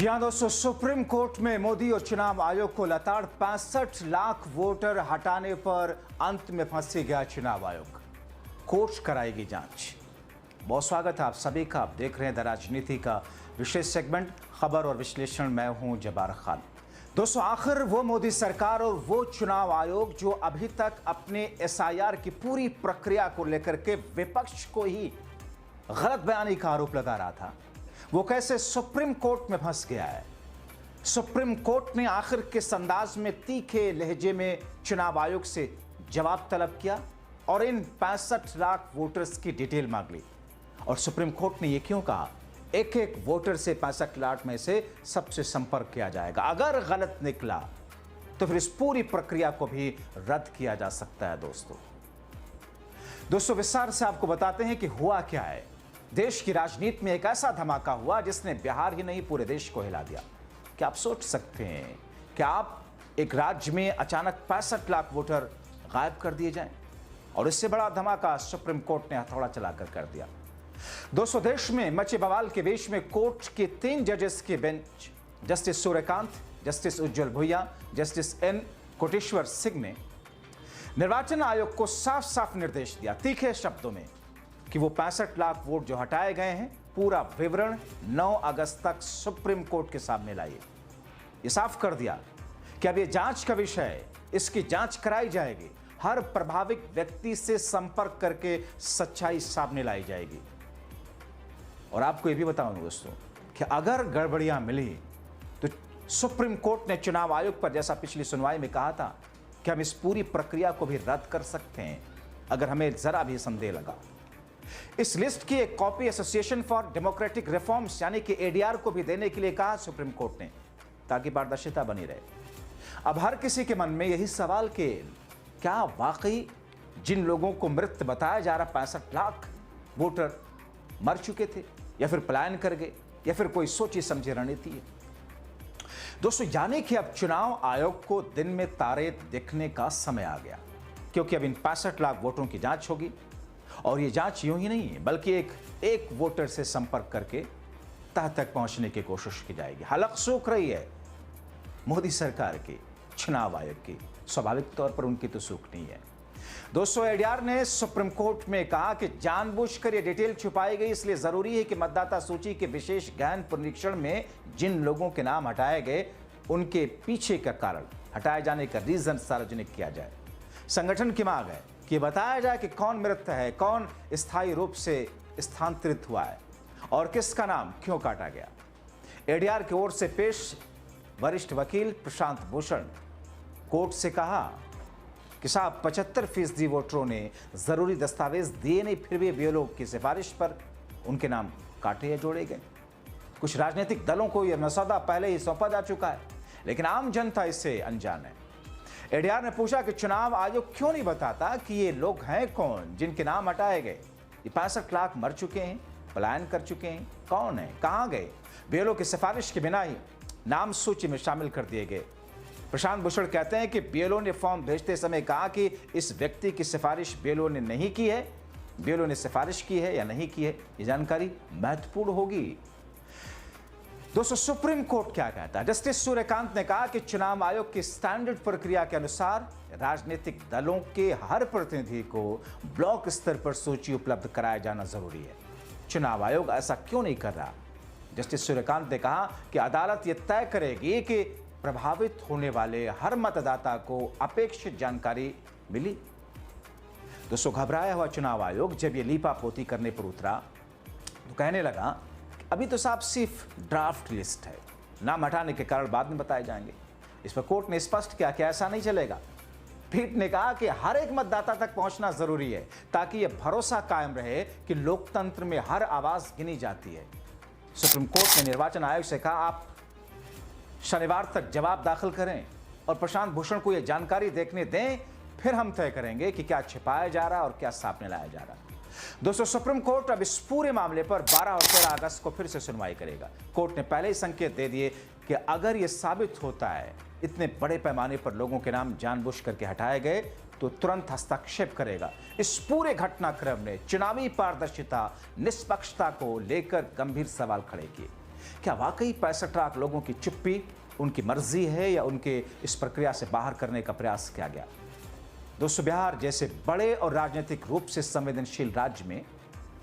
जी हाँ दोस्तों, supreme court में मोदी और चुनाव आयोग को लताड़ 65 लाख वोटर हटाने पर अंत में फंस गया चुनाव आयोग। कोर्ट कराएगी जांच। बहुत स्वागत है आप सभी का। आप देख रहे हैं द राजनीति का विशेष सेगमेंट खबर और विश्लेषण। मैं हूं जब्बार खान। दोस्तों, आखिर वो मोदी सरकार और वो चुनाव आयोग जो अभी तक अपने एसआईआर की पूरी प्रक्रिया को लेकर के विपक्ष को ही गलत बयानी का आरोप लगा रहा था, वो कैसे सुप्रीम कोर्ट में फंस गया है। सुप्रीम कोर्ट ने आखिर किस अंदाज में तीखे लहजे में चुनाव आयोग से जवाब तलब किया और इन 65 लाख वोटर्स की डिटेल मांग ली। और सुप्रीम कोर्ट ने यह क्यों कहा एक एक वोटर से 65 लाख में से सबसे संपर्क किया जाएगा, अगर गलत निकला तो फिर इस पूरी प्रक्रिया को भी रद्द किया जा सकता है। दोस्तों विस्तार से आपको बताते हैं कि हुआ क्या है। देश की राजनीति में एक ऐसा धमाका हुआ जिसने बिहार ही नहीं पूरे देश को हिला दिया। क्या आप सोच सकते हैं कि आप एक राज्य में अचानक 65 लाख वोटर गायब कर दिए जाएं? और इससे बड़ा धमाका सुप्रीम कोर्ट ने हथौड़ा चलाकर कर दिया। दोस्तों, देश में मचे बवाल के बीच में कोर्ट के 3 जजेस के बेंच, जस्टिस सूर्यकांत, जस्टिस उज्जवल भुइया, जस्टिस एन कोटेश्वर सिंह ने निर्वाचन आयोग को साफ साफ निर्देश दिया तीखे शब्दों में कि वो 65 लाख वोट जो हटाए गए हैं, पूरा विवरण 9 अगस्त तक सुप्रीम कोर्ट के सामने लाइए। ये साफ कर दिया कि अब ये जांच का विषय है, इसकी जांच कराई जाएगी। हर प्रभावित व्यक्ति से संपर्क करके सच्चाई सामने लाई जाएगी। और आपको ये भी बताऊं दोस्तों कि अगर गड़बड़ियां मिली तो सुप्रीम कोर्ट ने चुनाव आयोग पर, जैसा पिछली सुनवाई में कहा था, कि हम इस पूरी प्रक्रिया को भी रद्द कर सकते हैं अगर हमें जरा भी संदेह लगा। इस लिस्ट की एक copy association for democratic reforms यानी कि एडीआर को भी देने के लिए कहा सुप्रीम कोर्ट ने, ताकि पारदर्शिता बनी रहे। अब हर किसी के मन में यही सवाल कि क्या वाकई जिन लोगों को मृत बताया जा रहा 65 लाख वोटर मर चुके थे, या फिर पलायन कर गए, या फिर कोई सोची समझी रणनीति है। दोस्तों, यानी कि अब चुनाव आयोग को दिन में तारे दिखने का समय आ गया, क्योंकि अब इन 65 लाख वोटों की जांच होगी। और ये जांच यूं ही नहीं है, बल्कि एक वोटर से संपर्क करके तह तक पहुंचने की कोशिश की जाएगी। हलक सूख रही है मोदी सरकार की, चुनाव आयोग की। स्वाभाविक तौर पर उनकी तो सूख नहीं है। दोस्तों, एडीआर ने सुप्रीम कोर्ट में कहा कि जानबूझकर ये डिटेल छुपाई गई, इसलिए जरूरी है कि मतदाता सूची के विशेष गहन पुनरीक्षण में जिन लोगों के नाम हटाए गए, उनके पीछे का कारण, हटाए जाने का रीजन सार्वजनिक किया जाए। संगठन की मांग है कि बताया जाए कि कौन मृत है, कौन स्थायी रूप से स्थानांतरित हुआ है और किसका नाम क्यों काटा गया। एडीआर की ओर से पेश वरिष्ठ वकील प्रशांत भूषण कोर्ट से कहा कि साहब 75% वोटरों ने जरूरी दस्तावेज दिए नहीं, फिर भी बीएलओ की सिफारिश पर उनके नाम काटे या जोड़े गए। कुछ राजनीतिक दलों को यह मसौदा पहले ही सौंपा जा चुका है, लेकिन आम जनता इससे अनजान है। एडीआर ने पूछा कि चुनाव आयोग क्यों नहीं बताता कि ये लोग हैं कौन जिनके नाम हटाए गए। ये 65 लाख मर चुके हैं, पलायन कर चुके हैं, कौन है, कहां गए, बीएलओ की सिफारिश के बिना ही नाम सूची में शामिल कर दिए गए। प्रशांत भूषण कहते हैं कि बीएलओ ने फॉर्म भेजते समय कहा कि इस व्यक्ति की सिफारिश बीएलओ ने नहीं की है। बीएलओ ने सिफारिश की है या नहीं की है, ये जानकारी महत्वपूर्ण होगी। दोस्तों, सुप्रीम कोर्ट क्या कहता है? जस्टिस सूर्यकांत ने कहा कि चुनाव आयोग की स्टैंडर्ड प्रक्रिया के अनुसार राजनीतिक दलों के हर प्रतिनिधि को ब्लॉक स्तर पर सूची उपलब्ध कराया जाना जरूरी है। चुनाव आयोग ऐसा क्यों नहीं कर रहा? जस्टिस सूर्यकांत ने कहा कि अदालत यह तय करेगी कि प्रभावित होने वाले हर मतदाता को अपेक्षित जानकारी मिली। दोस्तों, घबराया हुआ चुनाव आयोग जब यह लीपापोती करने पर उतरा तो कहने लगा अभी तो साहब सिर्फ ड्राफ्ट लिस्ट है, नाम हटाने के कारण बाद में बताए जाएंगे। इस पर कोर्ट ने स्पष्ट किया कि ऐसा नहीं चलेगा। पीठ ने कहा कि हर एक मतदाता तक पहुंचना जरूरी है, ताकि यह भरोसा कायम रहे कि लोकतंत्र में हर आवाज गिनी जाती है। सुप्रीम कोर्ट ने निर्वाचन आयोग से कहा आप शनिवार तक जवाब दाखिल करें और प्रशांत भूषण को यह जानकारी देखने दें, फिर हम तय करेंगे कि क्या छिपाया जा रहा है और क्या सामने लाया जा रहा है। दोस्तों, सुप्रीम कोर्ट अब इस पूरे मामले पर 12 और 13 अगस्त को फिर से सुनवाई करेगा। कोर्ट ने पहले ही संकेत दे दिए कि अगर यह साबित होता है इतने बड़े पैमाने पर लोगों के नाम जानबूझ करके हटाए गए, तो तुरंत हस्तक्षेप करेगा। इस पूरे घटनाक्रम ने चुनावी पारदर्शिता, निष्पक्षता को लेकर गंभीर सवाल खड़े किए। क्या वाकई 65 लाख लोगों की चुप्पी उनकी मर्जी है या उनके इस प्रक्रिया से बाहर करने का प्रयास किया गया? दोस्तों, बिहार जैसे बड़े और राजनीतिक रूप से संवेदनशील राज्य में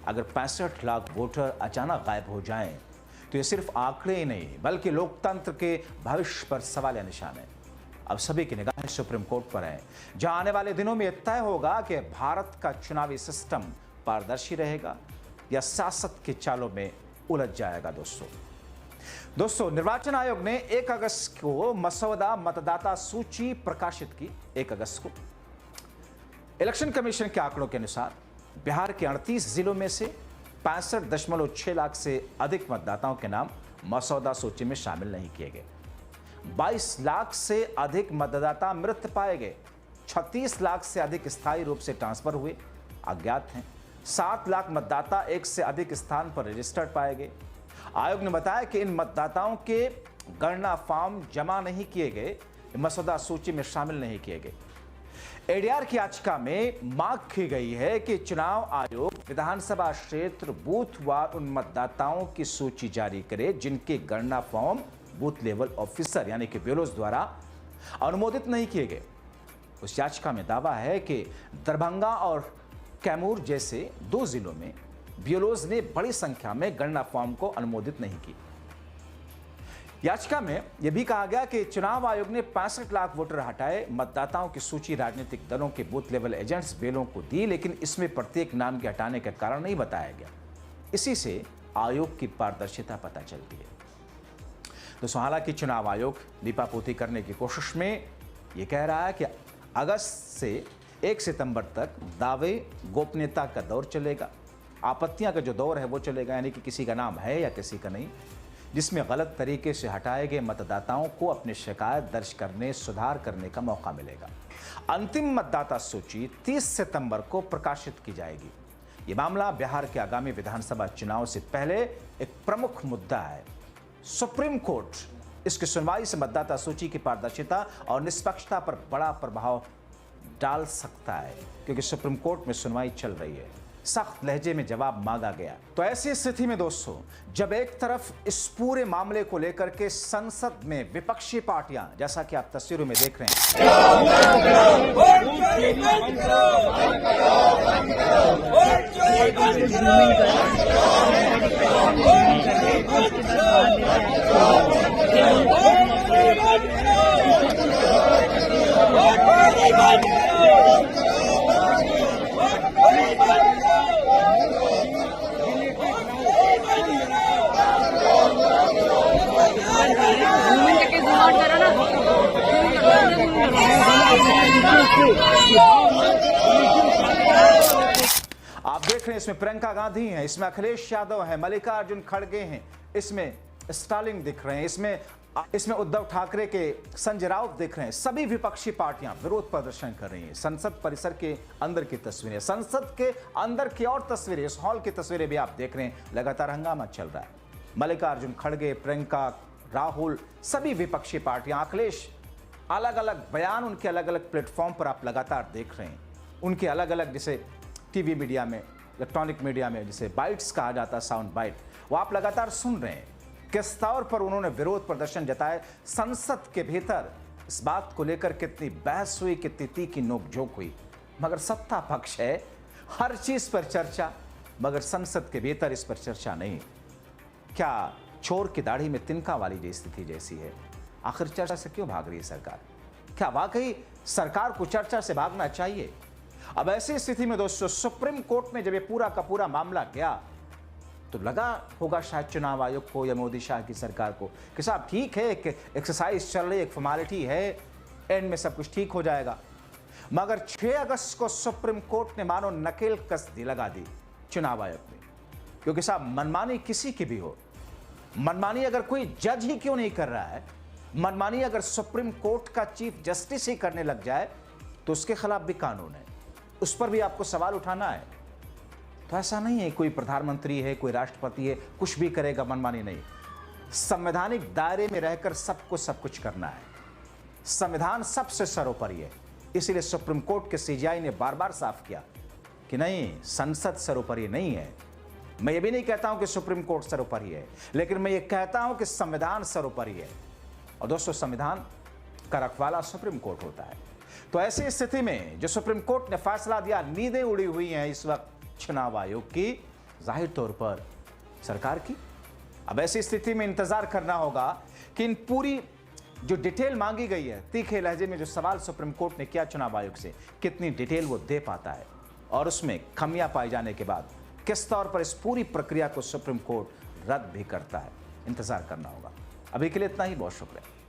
अगर 65 लाख वोटर अचानक गायब हो जाएं, तो ये सिर्फ आंकड़े ही नहीं बल्कि लोकतंत्र के भविष्य पर सवाल या निशान है। अब सभी की निगाहें सुप्रीम कोर्ट पर है, जहां आने वाले दिनों में यह तय होगा कि भारत का चुनावी सिस्टम पारदर्शी रहेगा या सियासत के चालों में उलझ जाएगा। दोस्तों, निर्वाचन आयोग ने 1 अगस्त को मसौदा मतदाता सूची प्रकाशित की। 1 अगस्त को इलेक्शन कमीशन के आंकड़ों के अनुसार बिहार के 38 जिलों में से 65.6 लाख से अधिक मतदाताओं के नाम मसौदा सूची में शामिल नहीं किए गए। 22 लाख से अधिक मतदाता मृत पाए गए। 36 लाख से अधिक स्थायी रूप से ट्रांसफर हुए, अज्ञात हैं। 7 लाख मतदाता एक से अधिक स्थान पर रजिस्टर्ड पाए गए। आयोग ने बताया कि इन मतदाताओं के गणना फॉर्म जमा नहीं किए गए, मसौदा सूची में शामिल नहीं किए गए। एडीआर की याचिका में मांग की गई है कि चुनाव आयोग विधानसभा क्षेत्र बूथवार उन मतदाताओं की सूची जारी करे जिनके गणना फॉर्म बूथ लेवल ऑफिसर यानी कि ब्यूरोज द्वारा अनुमोदित नहीं किए गए। उस याचिका में दावा है कि दरभंगा और कैमूर जैसे 2 जिलों में ब्यूरोज ने बड़ी संख्या में गणना फॉर्म को अनुमोदित नहीं की। याचिका में यह भी कहा गया कि चुनाव आयोग ने 65 लाख वोटर हटाए। मतदाताओं की सूची राजनीतिक दलों के बूथ लेवल एजेंट्स बेलों को दी, लेकिन इसमें प्रत्येक नाम के हटाने का कारण नहीं बताया गया। इसी से आयोग की पारदर्शिता पता चलती है। दोस्तों, हालांकि चुनाव आयोग लीपापोती करने की कोशिश में यह कह रहा है कि अगस्त से 1 सितंबर तक दावे गोपनीयता का दौर चलेगा। आपत्तियां का जो दौर है वो चलेगा, यानी कि किसी का नाम है या किसी का नहीं, जिसमें गलत तरीके से हटाए गए मतदाताओं को अपनी शिकायत दर्ज करने, सुधार करने का मौका मिलेगा। अंतिम मतदाता सूची 30 सितंबर को प्रकाशित की जाएगी। ये मामला बिहार के आगामी विधानसभा चुनाव से पहले एक प्रमुख मुद्दा है। सुप्रीम कोर्ट इसकी सुनवाई से मतदाता सूची की पारदर्शिता और निष्पक्षता पर बड़ा प्रभाव डाल सकता है, क्योंकि सुप्रीम कोर्ट में सुनवाई चल रही है। सख्त लहजे में जवाब मांगा गया। तो ऐसी स्थिति में दोस्तों, जब एक तरफ इस पूरे मामले को लेकर के संसद में विपक्षी पार्टियां, जैसा कि आप तस्वीरों में देख रहे हैं, आप देख रहे हैं इसमें प्रियंका गांधी हैं, इसमें अखिलेश यादव हैं, मल्लिकार्जुन खड़गे हैं, इसमें स्टालिन दिख रहे हैं, इसमें उद्धव ठाकरे के संजय राउत दिख रहे हैं। सभी विपक्षी पार्टियां विरोध प्रदर्शन कर रही हैं। संसद परिसर के अंदर की तस्वीरें, संसद के अंदर की और तस्वीरें, इस हॉल की तस्वीरें भी आप देख रहे हैं। लगातार हंगामा चल रहा है। मल्लिकार्जुन खड़गे, प्रियंका, राहुल, सभी विपक्षी पार्टियां, अखिलेश, अलग अलग बयान उनके अलग अलग प्लेटफॉर्म पर आप लगातार देख रहे हैं। उनके अलग अलग, जैसे टीवी मीडिया में, इलेक्ट्रॉनिक मीडिया में जिसे बाइट्स कहा जाता है, साउंड बाइट, वो आप लगातार सुन रहे हैं। किस तौर पर उन्होंने विरोध प्रदर्शन जताया। संसद के भीतर इस बात को लेकर कितनी बहस हुई, कितनी तीखी नोकझोंक हुई। मगर सत्ता पक्ष है, हर चीज पर चर्चा, मगर संसद के भीतर इस पर चर्चा नहीं। क्या चोर की दाढ़ी में तिनका वाली स्थिति जैसी है? आखिर चर्चा से क्यों भाग रही है सरकार? क्या वाकई सरकार को चर्चा से भागना चाहिए? अब ऐसी स्थिति में दोस्तों, सुप्रीम कोर्ट में जब ये पूरा का पूरा मामला गया, तो लगा होगा शायद चुनाव आयोग को या मोदी शाह की सरकार को कि साहब ठीक है, एक एक्सरसाइज चल रही है, एक फॉर्मेलिटी है, एंड में सब कुछ ठीक हो जाएगा। मगर 6 अगस्त को सुप्रीम कोर्ट ने मानो नकेल कस लगा दी चुनाव आयोग में, क्योंकि साहब मनमानी किसी की भी हो, मनमानी अगर कोई जज ही क्यों नहीं कर रहा है, मनमानी अगर सुप्रीम कोर्ट का चीफ जस्टिस ही करने लग जाए, तो उसके खिलाफ भी कानून है, उस पर भी आपको सवाल उठाना है। तो ऐसा नहीं है कोई प्रधानमंत्री है, कोई राष्ट्रपति है, कुछ भी करेगा, मनमानी नहीं। संवैधानिक दायरे में रहकर सबको सब कुछ करना है। संविधान सबसे सर्वोपरि है। इसीलिए सुप्रीम कोर्ट के सीजीआई ने बार बार साफ किया कि नहीं, संसद सर्वोपरि नहीं है, मैं ये भी नहीं कहता हूं कि सुप्रीम कोर्ट सर्वोपरि है, लेकिन मैं ये कहता हूं कि संविधान सर्वोपरि है। और दोस्तों, संविधान का रखवाला सुप्रीम कोर्ट होता है। तो ऐसी स्थिति में जो सुप्रीम कोर्ट ने फैसला दिया, नींदें उड़ी हुई हैं इस वक्त चुनाव आयोग की, जाहिर तौर पर सरकार की। अब ऐसी स्थिति में इंतजार करना होगा कि इन पूरी जो डिटेल मांगी गई है, तीखे लहजे में जो सवाल सुप्रीम कोर्ट ने किया चुनाव आयोग से, कितनी डिटेल वो दे पाता है और उसमें खामियां पाए जाने के बाद किस तौर पर इस पूरी प्रक्रिया को सुप्रीम कोर्ट रद्द भी करता है। इंतजार करना होगा। अभी के लिए इतना ही। बहुत शुक्रिया।